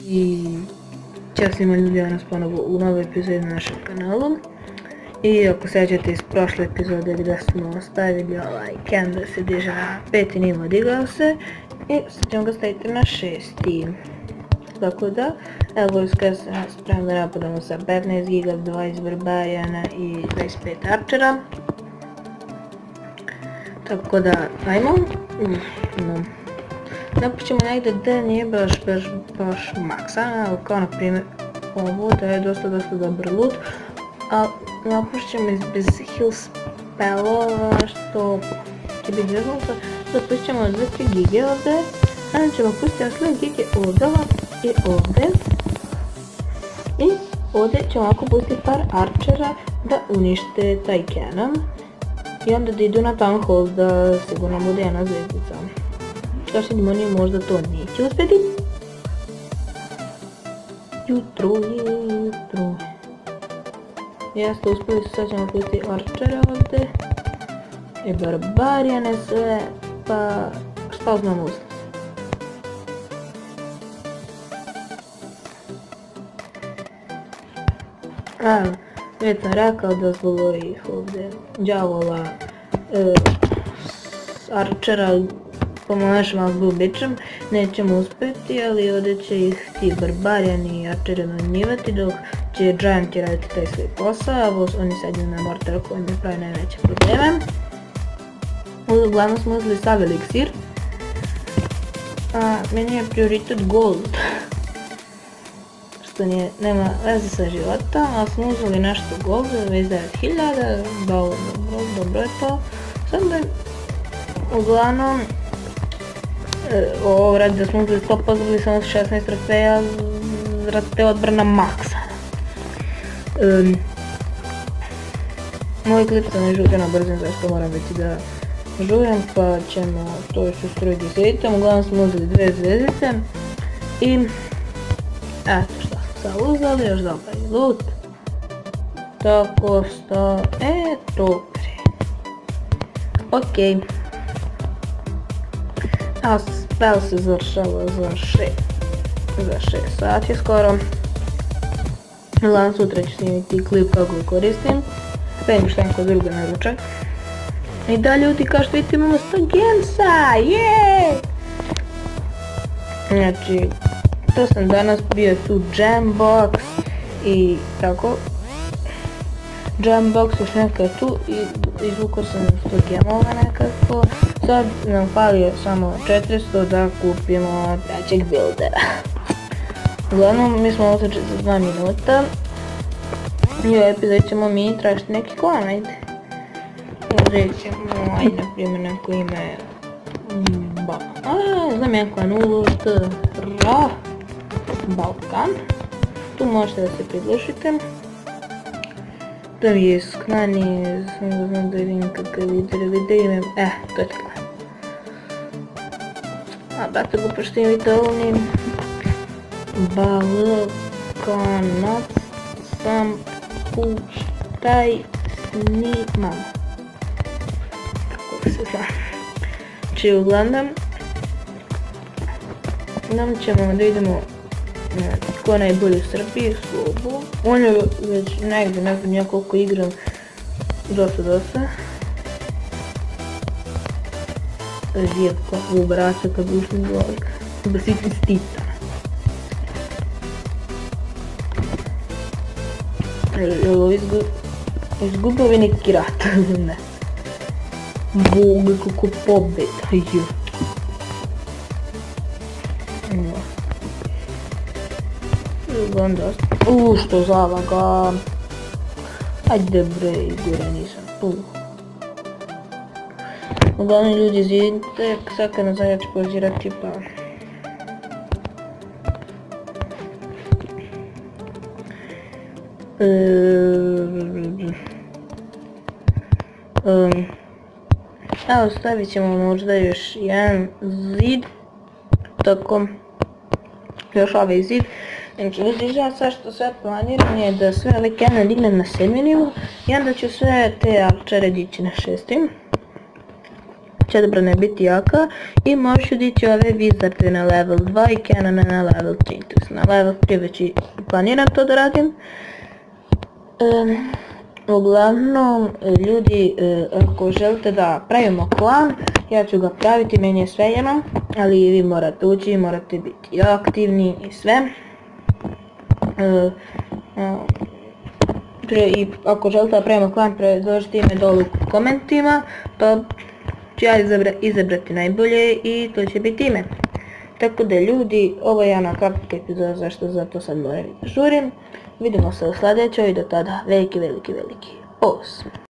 I ćao svima ljudi, danas ponovo u novoj epizodi na našem kanalu. I ako sećate iz prošle epizode gdje smo stavili Ken da se diže na 5. nivo, digao se. I sad ćemo ga staviti na 6. Tako da, evo vojska se spremno da napadamo sa 15 giga, 20 barbarijana i 25 arčera. Tako da, ajmo. Napućemo negdje gdje nije baš maksa, kao na primjer ovo, da je dosta dobar loot, ali napućemo bez heal spellova, što će biti rezultat, da pušćemo 2-3 gige ovdje, onda ćemo pustiti sve gige ovdje i ovdje, i ovdje ćemo ovako pustiti par arčera da unište taj cannon, i onda da idu na town hall da sigurno bude jedna zvezdica. Kao što oni možda to neće uspjeti. Jutro. Jeste uspjeli su, sad ćemo pustiti arčere ovdje. I barbarijane sve, pa šta znamo uspjeti. Već sam rekao da zbog ovih ovdje đavola, arčera, pomoći malo zbog bičem, nećemo uspjeti, ali ovdje će ih ti barbarijani i arčeri nanjivati, dok će gianti raditi taj svoj posao, a oni sad idu na mortar koji mi pravi najveće probleme. Uglavnom smo uzeli sav eliksir, a meni je prioritet gold, što nema veze sa životom, ali smo uzeli nešto gold, 29.000, dobro je to. Sad da uglavnom, ovo radi da smo uzeli 100%, uzeli samo 16 trofeja radi te odbrana maksa. Moj klip se ne žurio na brzim, zašto moram biti da žurim, pa ćemo to još ustrojiti s editom. Uglavnom smo uzeli 2 zvezdice i eto šta smo sad uzeli, još dobar je loot. Tako što, eto okej. A spell se završava za 6 sati skoro. Uglavnom sutra ću snimiti klip kako ga koristim. Vidim šta neko druga naručak. I da ljudi, kao što vidite, imamo 100 gemsa, jeee! Znači, to sam danas bio tu Gembox i tako. Gembox još neka je tu i izvukao sam 100 gemova nekako. Sad nam falio samo 400 da kupimo trećeg buildera. Uglavnom, mi smo otišli za 2 minuta. I u epizodi ćemo mi tražiti neki klan, ajde. Uzet ćemo, ajde, na primjer, neko ime... znam jedan klan, Balkan. Tu možete da se pridružite. Da mi je sklani, znam da vidim kakav video imam, to je tako. A brate, glupo što imate ovim Balkanac sam puštaj snimam. Kako se zna. Znači uglavnom, nam ćemo da idemo ko najbolji u Srbiji, Slobu. On je već negdje, ne znam ja koliko igram, dosta. Rijetko u brata kad ušli vlog, da si stita. Izgubio bi neki rat, ne. Boga kako pobjeda, što zalaga. Ajde bre, gore nisam tu. Uglavnom ljudi, izvidite, sad kad nazad ja ću pozirati pa... Evo, stavit ćemo možda još jedan zid. Tako. Još ovaj zid. Znači, ja sad što sve planiram je da sve ove cannon dignem na 7. nivo i onda ću sve te arčere dići na 6. će biti jaka i možeš dići ove Wizarde na level 2 i Cannone na level 3. Na level 3 već i planiram to da radim. Uglavnom, ljudi, ako želite da pravimo klan, ja ću ga praviti, meni je svejedno, ali vi morate ući, morate biti aktivni i sve. I ako želite da pravimo klan, predložite ime dolu u komentima, pa ću ja izabrati najbolje i to će biti ime. Tako da ljudi, ovo je jedna kratka epizoda, zato sad moram da žurim. Vidimo se u sljedećoj i do tada veliki pozdrav.